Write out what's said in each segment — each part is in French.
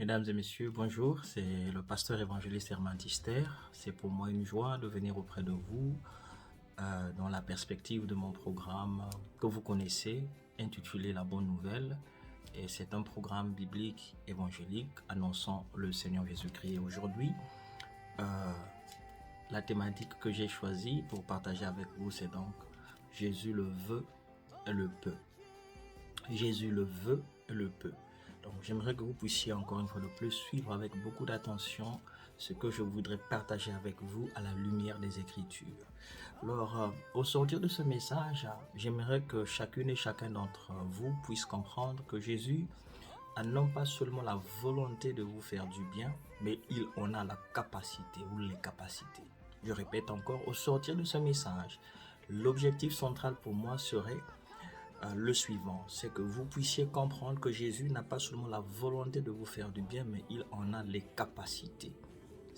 Mesdames et messieurs, bonjour, c'est le pasteur évangéliste Herman Tister. C'est pour moi une joie de venir auprès de vous dans la perspective de mon programme que vous connaissez, intitulé La Bonne Nouvelle. Et c'est un programme biblique évangélique annonçant le Seigneur Jésus-Christ. Aujourd'hui, la thématique que j'ai choisie pour partager avec vous, c'est donc Jésus le veut et le peut. Jésus le veut et le peut. Donc j'aimerais que vous puissiez encore une fois de plus suivre avec beaucoup d'attention ce que je voudrais partager avec vous à la lumière des Écritures. Alors, au sortir de ce message, j'aimerais que chacune et chacun d'entre vous puisse comprendre que Jésus a non pas seulement la volonté de vous faire du bien, mais il en a la capacité ou les capacités. Je répète encore, au sortir de ce message, l'objectif central pour moi serait le suivant, c'est que vous puissiez comprendre que Jésus n'a pas seulement la volonté de vous faire du bien, mais il en a les capacités.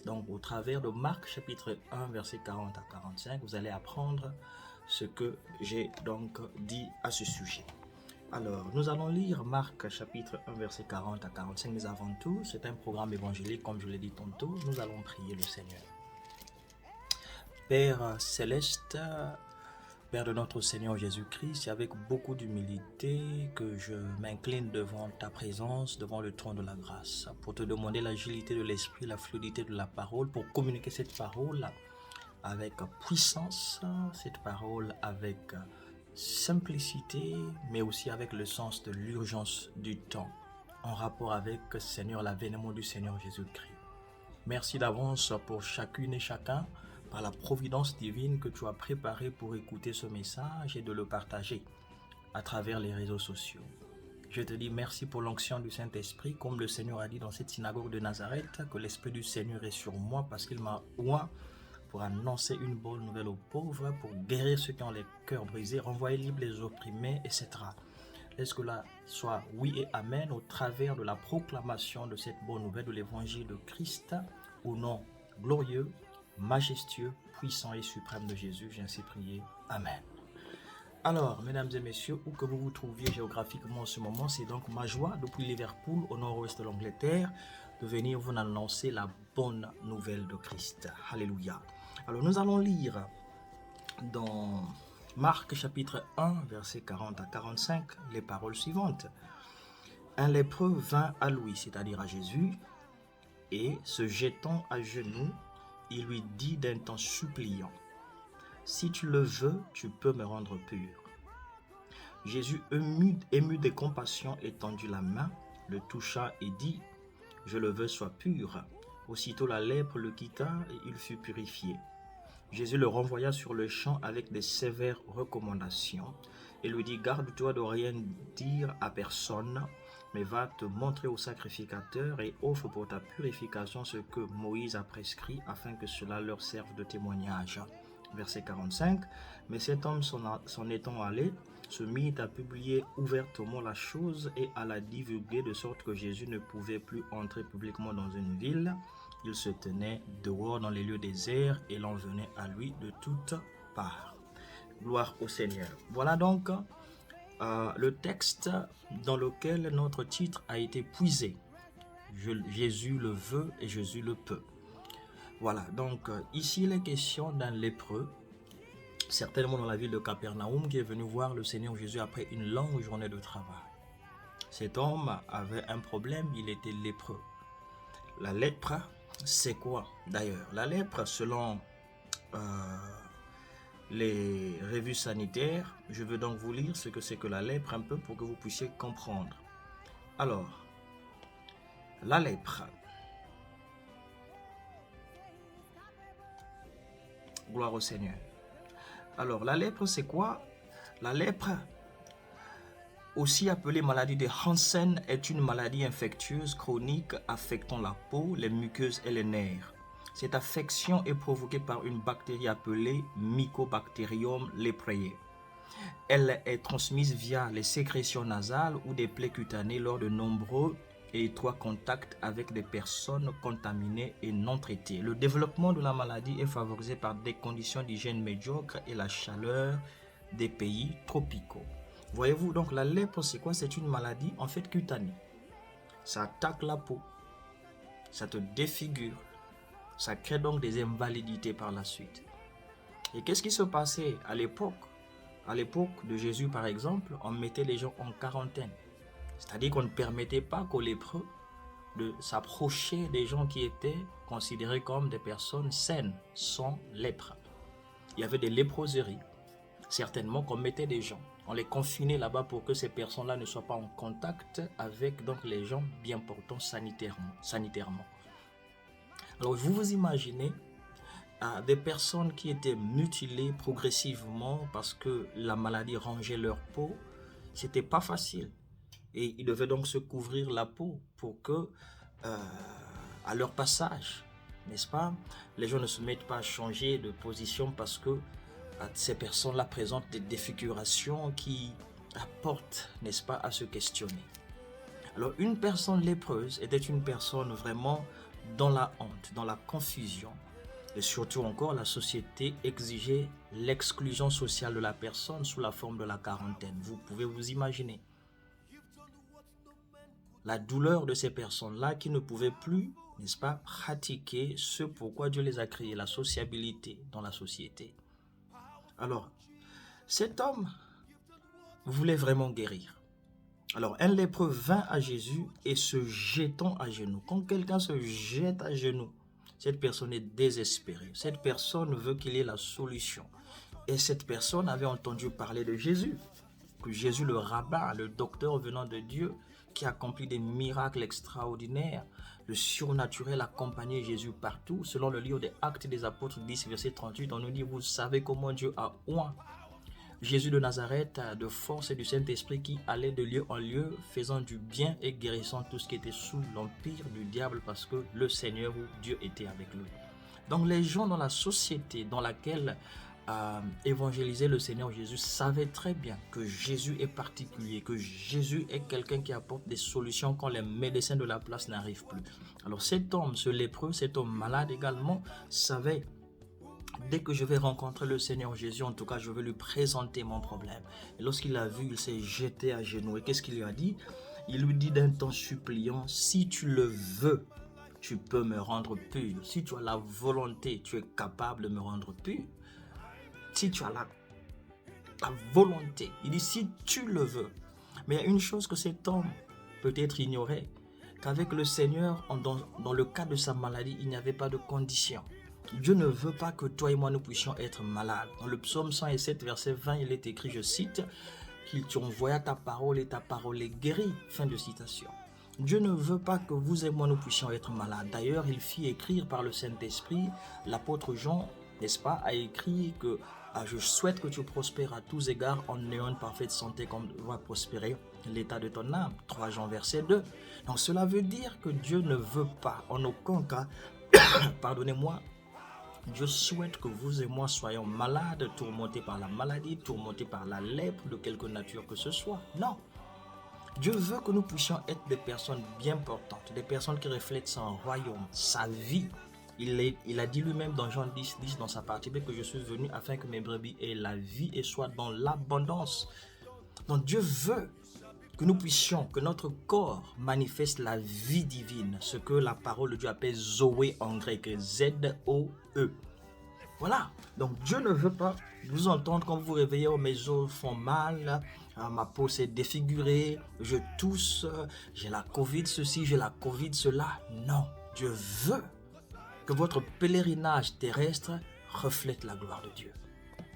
Donc, au travers de Marc chapitre 1, versets 40 à 45, vous allez apprendre ce que j'ai donc dit à ce sujet. Alors, nous allons lire Marc chapitre 1, versets 40 à 45, mais avant tout, c'est un programme évangélique, comme je l'ai dit tantôt, nous allons prier le Seigneur. Père céleste, Père de notre Seigneur Jésus-Christ, c'est avec beaucoup d'humilité que je m'incline devant ta présence, devant le trône de la grâce, pour te demander l'agilité de l'esprit, la fluidité de la parole, pour communiquer cette parole avec puissance, cette parole avec simplicité, mais aussi avec le sens de l'urgence du temps, en rapport avec, Seigneur, l'avènement du Seigneur Jésus-Christ. Merci d'avance pour chacune et chacun, par la providence divine que tu as préparée pour écouter ce message et de le partager à travers les réseaux sociaux. Je te dis merci pour l'onction du Saint-Esprit, comme le Seigneur a dit dans cette synagogue de Nazareth, que l'Esprit du Seigneur est sur moi parce qu'il m'a oint pour annoncer une bonne nouvelle aux pauvres, pour guérir ceux qui ont les cœurs brisés, renvoyer libres les opprimés, etc. Laisse que là soit oui et amen au travers de la proclamation de cette bonne nouvelle de l'évangile de Christ, au nom glorieux, majestueux, puissant et suprême de Jésus. J'ai ainsi prié. Amen. Alors, mesdames et messieurs, où que vous vous trouviez géographiquement en ce moment, c'est donc ma joie depuis Liverpool, au nord-ouest de l'Angleterre, de venir vous annoncer la bonne nouvelle de Christ. Alléluia. Alors, nous allons lire dans Marc chapitre 1, versets 40 à 45, les paroles suivantes. Un lépreux vint à lui, c'est-à-dire à Jésus, et se jetant à genoux, il lui dit d'un ton suppliant, « Si tu le veux, tu peux me rendre pur. » Jésus, ému de compassion, étendit la main, le toucha et dit, « Je le veux, sois pur. » Aussitôt la lèpre le quitta et il fut purifié. Jésus le renvoya sur le champ avec des sévères recommandations et lui dit, « Garde-toi de rien dire à personne, mais va te montrer au sacrificateur et offre pour ta purification ce que Moïse a prescrit afin que cela leur serve de témoignage. » Verset 45. Mais cet homme s'en étant allé, se mit à publier ouvertement la chose et à la divulguer de sorte que Jésus ne pouvait plus entrer publiquement dans une ville. Il se tenait dehors dans les lieux déserts et l'on venait à lui de toutes parts. Gloire au Seigneur. Voilà donc le texte dans lequel notre titre a été puisé. Jésus le veut et Jésus le peut. Voilà, donc ici il est question d'un lépreux, certainement dans la ville de Capernaum, qui est venu voir le Seigneur Jésus après une longue journée de travail. Cet homme avait un problème, il était lépreux. La lèpre, c'est quoi d'ailleurs? La lèpre, selon les revues sanitaires, je veux donc vous lire ce que c'est que la lèpre un peu pour que vous puissiez comprendre. Alors, la lèpre. Gloire au Seigneur. Alors, la lèpre, c'est quoi? La lèpre, aussi appelée maladie de Hansen, est une maladie infectieuse chronique affectant la peau, les muqueuses et les nerfs. Cette affection est provoquée par une bactérie appelée Mycobacterium leprae. Elle est transmise via les sécrétions nasales ou des plaies cutanées lors de nombreux et étroits contacts avec des personnes contaminées et non traitées. Le développement de la maladie est favorisé par des conditions d'hygiène médiocres et la chaleur des pays tropicaux. Voyez-vous, donc la lèpre, c'est quoi? C'est une maladie en fait cutanée. Ça attaque la peau. ça te défigure, ça crée donc des invalidités par la suite. Et qu'est-ce qui se passait à l'époque? À l'époque de Jésus, par exemple, on mettait les gens en quarantaine. C'est-à-dire qu'on ne permettait pas qu'aux lépreux de s'approcher des gens qui étaient considérés comme des personnes saines, sans lèpre. Il y avait des léproseries, certainement qu'on mettait des gens. On les confinait là-bas pour que ces personnes-là ne soient pas en contact avec donc, les gens bien portants sanitairement. Alors vous vous imaginez des personnes qui étaient mutilées progressivement parce que la maladie rongeait leur peau. C'était pas facile. Et ils devaient donc se couvrir la peau pour que, à leur passage, n'est-ce pas, les gens ne se mettent pas à changer de position parce que ces personnes-là présentent des défigurations qui apportent, n'est-ce pas, à se questionner. Alors, une personne lépreuse était une personne vraiment dans la honte, dans la confusion. Et surtout encore, la société exigeait l'exclusion sociale de la personne sous la forme de la quarantaine. Vous pouvez vous imaginer la douleur de ces personnes-là qui ne pouvaient plus, n'est-ce pas, pratiquer ce pourquoi Dieu les a créés, la sociabilité dans la société. Alors, cet homme voulait vraiment guérir. Alors, un lépreux vint à Jésus et se jetant à genoux. Quand quelqu'un se jette à genoux, cette personne est désespérée. Cette personne veut qu'il y ait la solution. Et cette personne avait entendu parler de Jésus. Que Jésus, le rabbin, le docteur venant de Dieu, qui accomplit des miracles extraordinaires, le surnaturel accompagnait Jésus partout. Selon le livre des Actes des Apôtres 10, verset 38, on nous dit, vous savez comment Dieu a oint Jésus de Nazareth de force et du Saint-Esprit qui allait de lieu en lieu, faisant du bien et guérissant tout ce qui était sous l'empire du diable parce que le Seigneur ou Dieu était avec lui. Donc les gens dans la société dans laquelle évangélisait le Seigneur Jésus savaient très bien que Jésus est particulier, que Jésus est quelqu'un qui apporte des solutions quand les médecins de la place n'arrivent plus. Alors cet homme, ce lépreux, cet homme malade également, savait: dès que je vais rencontrer le Seigneur Jésus, en tout cas, je vais lui présenter mon problème. Et lorsqu'il l'a vu, il s'est jeté à genoux. Et qu'est-ce qu'il lui a dit? Il lui dit d'un ton suppliant, si tu le veux, tu peux me rendre pur. Si tu as la volonté, tu es capable de me rendre pur. Si tu as la volonté, il dit si tu le veux. Mais il y a une chose que cet homme peut-être ignorait, qu'avec le Seigneur, dans le cas de sa maladie, il n'y avait pas de condition. Dieu ne veut pas que toi et moi nous puissions être malades. Dans le psaume 107, verset 20, il est écrit, je cite, qu'il t'envoya ta parole et ta parole est guérie. Fin de citation. Dieu ne veut pas que vous et moi nous puissions être malades. D'ailleurs, il fit écrire par le Saint-Esprit, l'apôtre Jean, n'est-ce pas, a écrit que je souhaite que tu prospères à tous égards en ayant une parfaite santé comme va prospérer l'état de ton âme. 3 Jean, verset 2. Donc cela veut dire que Dieu ne veut pas en aucun cas, pardonnez-moi, Dieu souhaite que vous et moi soyons malades, tourmentés par la maladie, tourmentés par la lèpre de quelque nature que ce soit. Non. Dieu veut que nous puissions être des personnes bien portantes, des personnes qui reflètent son royaume, sa vie. Il a dit lui-même dans Jean 10, 10 dans sa partie B que je suis venu afin que mes brebis aient la vie et soient dans l'abondance. Donc Dieu veut que nous puissions, que notre corps manifeste la vie divine, ce que la parole de Dieu appelle Zoé en grec, Z-O-E. Voilà, donc Dieu ne veut pas vous entendre quand vous vous réveillez, oh, mes os font mal, ma peau s'est défigurée, je tousse, j'ai la Covid ceci, j'ai la Covid cela. Non, Dieu veut que votre pèlerinage terrestre reflète la gloire de Dieu.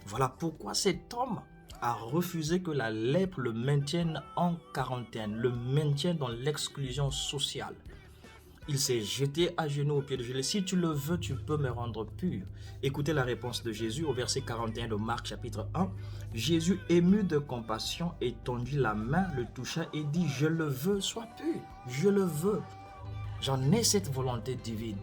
Voilà pourquoi cet homme a refusé que la lèpre le maintienne en quarantaine, le maintienne dans l'exclusion sociale. Il s'est jeté à genoux au pied de Jésus. Si tu le veux, tu peux me rendre pur. Écoutez la réponse de Jésus au verset 41 de Marc chapitre 1. Jésus, ému de compassion, étendit la main, le toucha et dit, je le veux, sois pur. Je le veux. J'en ai cette volonté divine.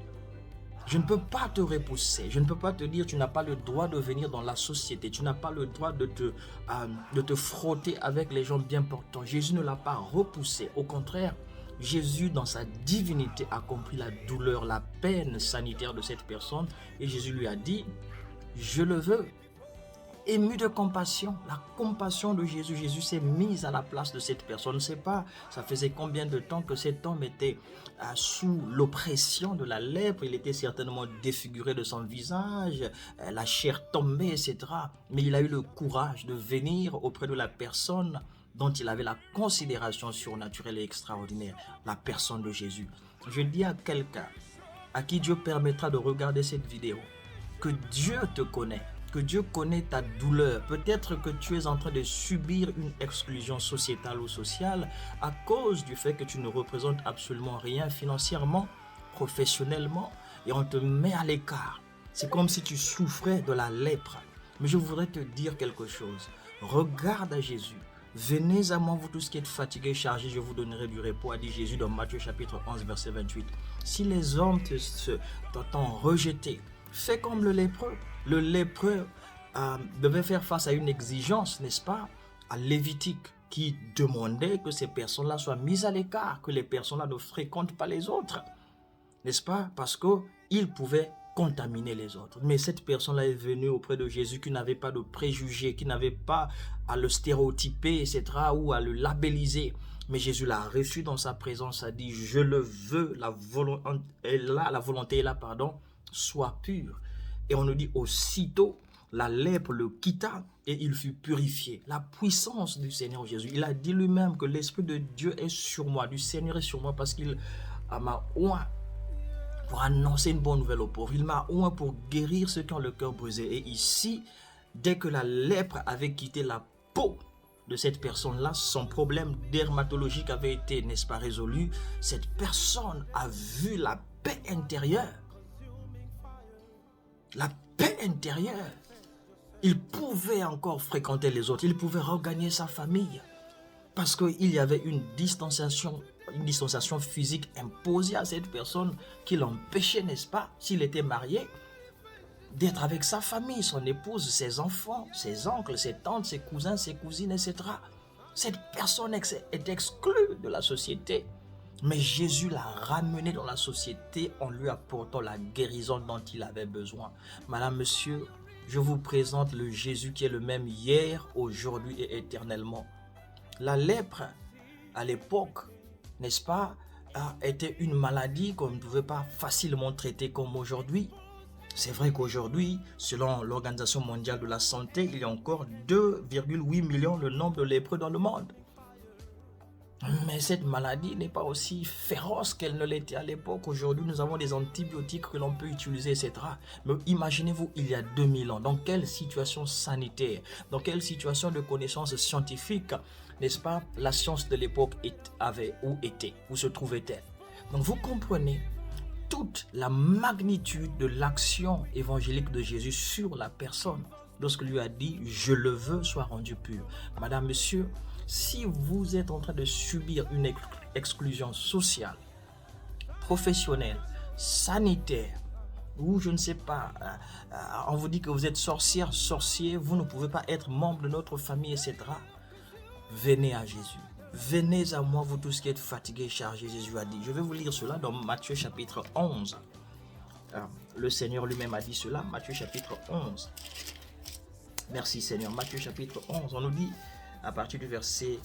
Je ne peux pas te repousser. Je ne peux pas te dire tu n'as pas le droit de venir dans la société. Tu n'as pas le droit de te frotter avec les gens bien portants. Jésus ne l'a pas repoussé. Au contraire, Jésus, dans sa divinité, a compris la douleur, la peine sanitaire de cette personne. Et Jésus lui a dit, je le veux. ému de compassion, la compassion de Jésus. Jésus s'est mis à la place de cette personne. Je ne sais pas, ça faisait combien de temps que cet homme était sous l'oppression de la lèpre. Il était certainement défiguré de son visage, la chair tombée, etc. Mais il a eu le courage de venir auprès de la personne dont il avait la considération surnaturelle et extraordinaire, la personne de Jésus. Je dis à quelqu'un à qui Dieu permettra de regarder cette vidéo, que Dieu te connaît, que Dieu connaît ta douleur. Peut-être que tu es en train de subir une exclusion sociétale ou sociale à cause du fait que tu ne représentes absolument rien financièrement, professionnellement, et on te met à l'écart. C'est comme si tu souffrais de la lèpre. Mais je voudrais te dire quelque chose. Regarde à Jésus. Venez à moi, vous tous qui êtes fatigués et chargés, je vous donnerai du repos, a dit Jésus dans Matthieu chapitre 11, verset 28. Si les hommes t'ont rejeté, fais comme le lépreux. Le lépreux devait faire face à une exigence, n'est-ce pas, à Lévitique, qui demandait que ces personnes-là soient mises à l'écart, que les personnes-là ne fréquentent pas les autres, n'est-ce pas, parce qu'ils pouvaient contaminer les autres. Mais cette personne-là est venue auprès de Jésus qui n'avait pas de préjugés, qui n'avait pas à le stéréotyper, etc., ou à le labelliser. Mais Jésus l'a reçu dans sa présence, a dit, je le veux, la volonté est là, pardon, soit pure. Et on nous dit, aussitôt, la lèpre le quitta et il fut purifié. La puissance du Seigneur Jésus. Il a dit lui-même que l'Esprit de Dieu est sur moi, du Seigneur est sur moi parce qu'il m'a oint pour annoncer une bonne nouvelle aux pauvres. Il m'a oint pour guérir ceux qui ont le cœur brisé. Et ici, dès que la lèpre avait quitté la peau de cette personne-là, son problème dermatologique avait été, n'est-ce pas, résolu. Cette personne a vu la paix intérieure. La paix intérieure. Il pouvait encore fréquenter les autres. Il pouvait regagner sa famille. Parce qu'il y avait une distanciation physique imposée à cette personne qui l'empêchait, n'est-ce pas, s'il était marié, d'être avec sa famille, son épouse, ses enfants, ses oncles, ses tantes, ses cousins, ses cousines, etc. Cette personne est exclue de la société. Mais Jésus l'a ramené dans la société en lui apportant la guérison dont il avait besoin. Madame, monsieur, je vous présente le Jésus qui est le même hier, aujourd'hui et éternellement. La lèpre, à l'époque, n'est-ce pas, était une maladie qu'on ne pouvait pas facilement traiter comme aujourd'hui. C'est vrai qu'aujourd'hui, selon l'Organisation mondiale de la santé, il y a encore 2,8 millions le nombre de lépreux dans le monde. Mais cette maladie n'est pas aussi féroce qu'elle ne l'était à l'époque. Aujourd'hui, nous avons des antibiotiques que l'on peut utiliser, etc. Mais imaginez-vous, il y a 2000 ans, dans quelle situation sanitaire, dans quelle situation de connaissance scientifique, n'est-ce pas, la science de l'époque avait ou était, où se trouvait-elle? Donc vous comprenez toute la magnitude de l'action évangélique de Jésus sur la personne lorsqu'il lui a dit « Je le veux, sois rendu pur ». Madame, monsieur, si vous êtes en train de subir une exclusion sociale, professionnelle, sanitaire, ou je ne sais pas, on vous dit que vous êtes sorcière, sorcier, vous ne pouvez pas être membre de notre famille, etc. Venez à Jésus. Venez à moi, vous tous qui êtes fatigués et chargés, Jésus a dit. Je vais vous lire cela dans Matthieu chapitre 11. Le Seigneur lui-même a dit cela, Matthieu chapitre 11. Merci Seigneur. Matthieu chapitre 11, on nous dit, à partir du verset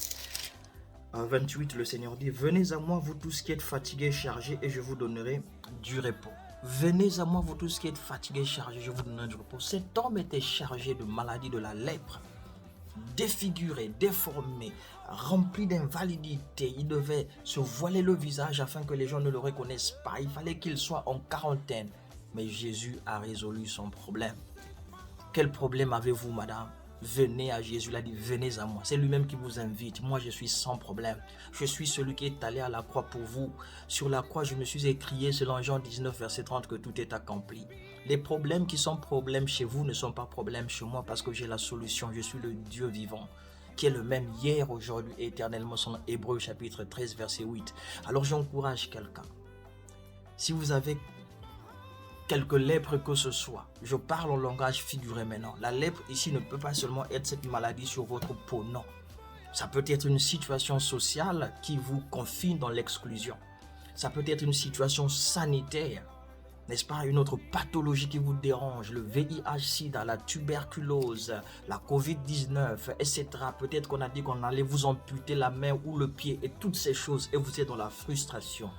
28, le Seigneur dit, venez à moi, vous tous qui êtes fatigués et chargés, et je vous donnerai du repos. Venez à moi, vous tous qui êtes fatigués et chargés, je vous donnerai du repos. Cet homme était chargé de maladie de la lèpre, défiguré, déformé, rempli d'invalidité. Il devait se voiler le visage afin que les gens ne le reconnaissent pas. Il fallait qu'il soit en quarantaine. Mais Jésus a résolu son problème. Quel problème avez-vous, madame? Venez à Jésus, il a dit, venez à moi. C'est lui-même qui vous invite. Moi, je suis sans problème. Je suis celui qui est allé à la croix pour vous. Sur la croix, je me suis écrié, selon Jean 19, verset 30, que tout est accompli. Les problèmes qui sont problèmes chez vous ne sont pas problèmes chez moi parce que j'ai la solution. Je suis le Dieu vivant qui est le même hier, aujourd'hui et éternellement, selon Hébreux chapitre 13, verset 8. Alors, j'encourage quelqu'un. Si vous avez quelque lèpre que ce soit, je parle en langage figuré maintenant. La lèpre ici ne peut pas seulement être cette maladie sur votre peau, non. Ça peut être une situation sociale qui vous confine dans l'exclusion. Ça peut être une situation sanitaire N'est-ce pas, une autre pathologie qui vous dérange, le VIH-Sida, la tuberculose, la COVID-19, etc. Peut-être qu'on a dit qu'on allait vous amputer la main ou le pied et toutes ces choses et vous êtes dans la frustration.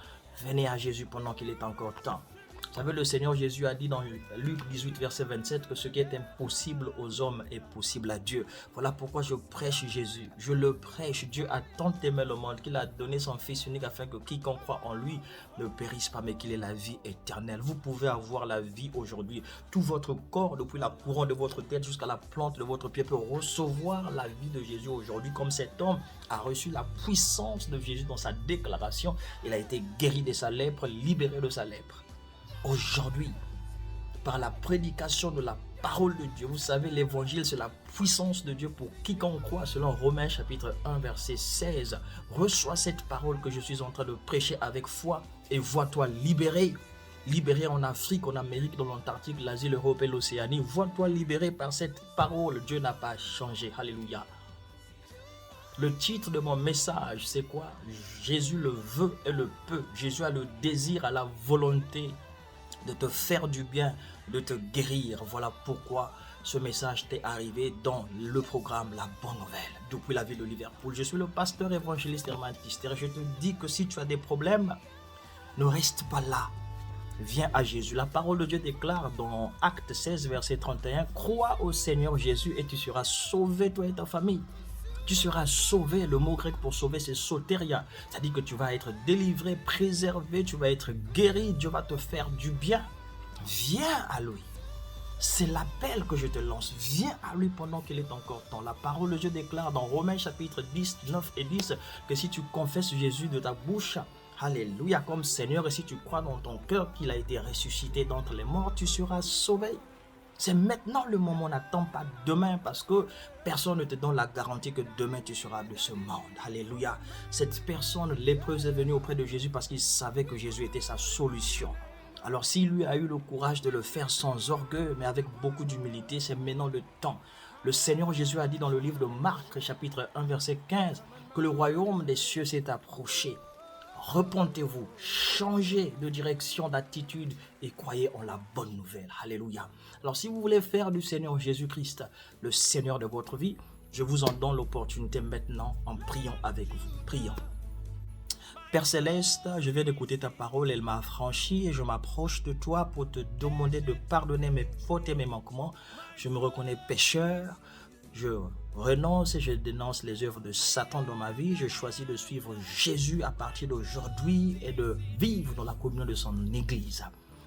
Venez à Jésus pendant qu'il est encore temps. Vous savez, le Seigneur Jésus a dit dans Luc 18, verset 27 que ce qui est impossible aux hommes est possible à Dieu. Voilà pourquoi je prêche Jésus. Je le prêche. Dieu a tant aimé le monde qu'il a donné son Fils unique afin que quiconque croit en lui ne périsse pas mais qu'il ait la vie éternelle. Vous pouvez avoir la vie aujourd'hui. Tout votre corps, depuis la couronne de votre tête jusqu'à la plante de votre pied, peut recevoir la vie de Jésus aujourd'hui. Comme cet homme a reçu la puissance de Jésus dans sa déclaration, il a été guéri de sa lèpre, libéré de sa lèpre. Aujourd'hui, par la prédication de la parole de Dieu, vous savez, l'évangile, c'est la puissance de Dieu pour quiconque croit, selon Romains chapitre 1, verset 16. Reçois cette parole que je suis en train de prêcher avec foi et vois-toi libéré. Libéré en Afrique, en Amérique, dans l'Antarctique, l'Asie, l'Europe et l'Océanie. Vois-toi libéré par cette parole. Dieu n'a pas changé. Alléluia. Le titre de mon message, c'est quoi? Jésus le veut et le peut. Jésus a le désir, a la volonté de te faire du bien, de te guérir. Voilà pourquoi ce message t'est arrivé dans le programme La Bonne Nouvelle, depuis la ville de Liverpool. Je suis le pasteur évangéliste Herman Tister. Je te dis que si tu as des problèmes, ne reste pas là. Viens à Jésus. La parole de Dieu déclare dans Acte 16, verset 31, « Crois au Seigneur Jésus et tu seras sauvé, toi et ta famille. » Tu seras sauvé. Le mot grec pour sauver, c'est soteria. C'est-à-dire que tu vas être délivré, préservé, tu vas être guéri. Dieu va te faire du bien. Viens à lui. C'est l'appel que je te lance. Viens à lui pendant qu'il est encore temps. La parole de Dieu déclare dans Romains chapitre 10, 9 et 10 que si tu confesses Jésus de ta bouche, alléluia, comme Seigneur, et si tu crois dans ton cœur qu'il a été ressuscité d'entre les morts, tu seras sauvé. C'est maintenant le moment, n'attends pas demain parce que personne ne te donne la garantie que demain tu seras de ce monde. Alléluia. Cette personne lépreuse est venue auprès de Jésus parce qu'il savait que Jésus était sa solution. Alors s'il lui a eu le courage de le faire sans orgueil, mais avec beaucoup d'humilité, c'est maintenant le temps. Le Seigneur Jésus a dit dans le livre de Marc, chapitre 1, verset 15, que le royaume des cieux s'est approché. Repentez-vous, changez de direction, d'attitude et croyez en la bonne nouvelle. Alléluia. Alors si vous voulez faire du Seigneur Jésus-Christ le Seigneur de votre vie, je vous en donne l'opportunité maintenant en priant avec vous. Prions. Père Céleste, je viens d'écouter ta parole, elle m'a affranchi et je m'approche de toi pour te demander de pardonner mes fautes et mes manquements. Je me reconnais pécheur. Je renonce et je dénonce les œuvres de Satan dans ma vie. Je choisis de suivre Jésus à partir d'aujourd'hui et de vivre dans la communion de son Église.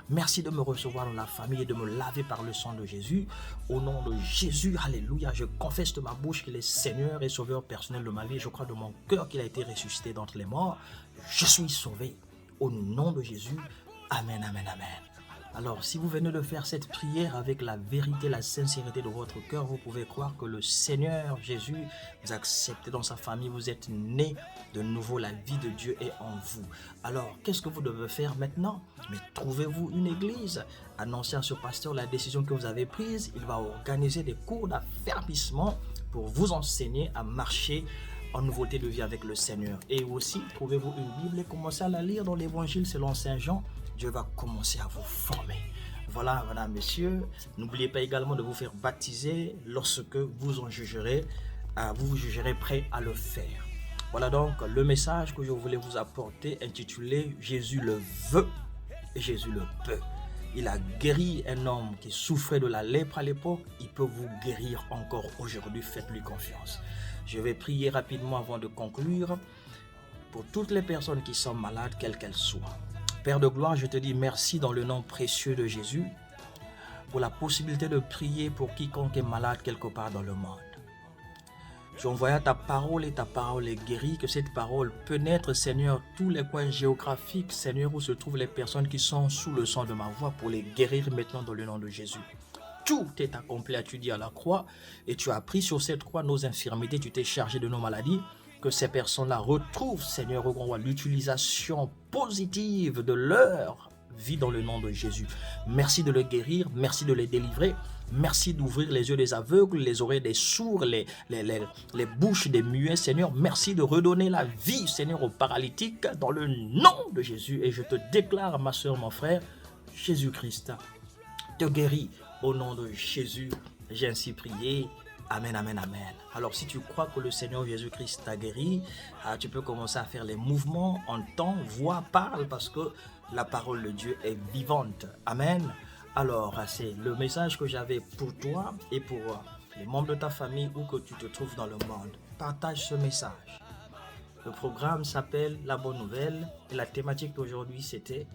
Merci de me recevoir dans la famille et de me laver par le sang de Jésus. Au nom de Jésus, alléluia, je confesse de ma bouche qu'il est Seigneur et Sauveur personnel de ma vie. Je crois de mon cœur qu'il a été ressuscité d'entre les morts. Je suis sauvé. Au nom de Jésus, amen, amen, amen. Alors, si vous venez de faire cette prière avec la vérité, la sincérité de votre cœur, vous pouvez croire que le Seigneur Jésus vous a accepté dans sa famille, vous êtes né de nouveau, la vie de Dieu est en vous. Alors, qu'est-ce que vous devez faire maintenant? Mais trouvez-vous une église, annoncez à ce pasteur la décision que vous avez prise, il va organiser des cours d'affermissement pour vous enseigner à marcher en nouveauté de vie avec le Seigneur. Et aussi, trouvez-vous une Bible et commencez à la lire dans l'Évangile selon Saint Jean. Dieu va commencer à vous former. Voilà, madame, messieurs. N'oubliez pas également de vous faire baptiser lorsque vous en jugerez. Vous vous jugerez prêt à le faire. Voilà donc le message que je voulais vous apporter intitulé « Jésus le veut et Jésus le peut ». Il a guéri un homme qui souffrait de la lèpre à l'époque. Il peut vous guérir encore aujourd'hui. Faites-lui confiance. Je vais prier rapidement avant de conclure pour toutes les personnes qui sont malades, quelles qu'elles soient. Père de gloire, je te dis merci dans le nom précieux de Jésus pour la possibilité de prier pour quiconque est malade quelque part dans le monde. Tu envoies ta parole et ta parole est guérie, que cette parole pénètre, Seigneur, tous les coins géographiques, Seigneur, où se trouvent les personnes qui sont sous le son de ma voix pour les guérir maintenant dans le nom de Jésus. Tout est accompli, as-tu dit à la croix, et tu as pris sur cette croix nos infirmités, tu t'es chargé de nos maladies. Que ces personnes-là retrouvent, Seigneur, l'utilisation positive de leur vie dans le nom de Jésus. Merci de les guérir, merci de les délivrer, merci d'ouvrir les yeux des aveugles, les oreilles des sourds, les bouches des muets, Seigneur. Merci de redonner la vie, Seigneur, aux paralytiques dans le nom de Jésus. Et je te déclare, ma soeur, mon frère, Jésus-Christ te guérit. Au nom de Jésus, j'ai ainsi prié. Amen, amen, amen. Alors, si tu crois que le Seigneur Jésus-Christ t'a guéri, tu peux commencer à faire les mouvements, entends, vois, parle, parce que la parole de Dieu est vivante. Amen. Alors, c'est le message que j'avais pour toi et pour les membres de ta famille où que tu te trouves dans le monde. Partage ce message. Le programme s'appelle La Bonne Nouvelle et la thématique d'aujourd'hui, c'était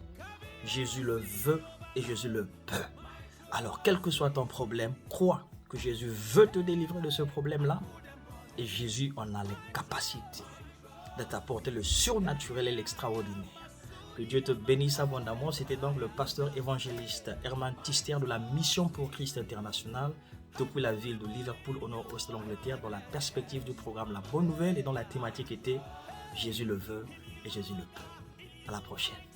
Jésus le veut et Jésus le peut. Alors, quel que soit ton problème, crois que Jésus veut te délivrer de ce problème-là et Jésus en a les capacités de t'apporter le surnaturel et l'extraordinaire. Que Dieu te bénisse abondamment. C'était donc le pasteur évangéliste Herman Tister de la Mission pour Christ International depuis la ville de Liverpool au nord-ouest de l'Angleterre dans la perspective du programme La Bonne Nouvelle et dont la thématique était Jésus le veut et Jésus le peut. À la prochaine.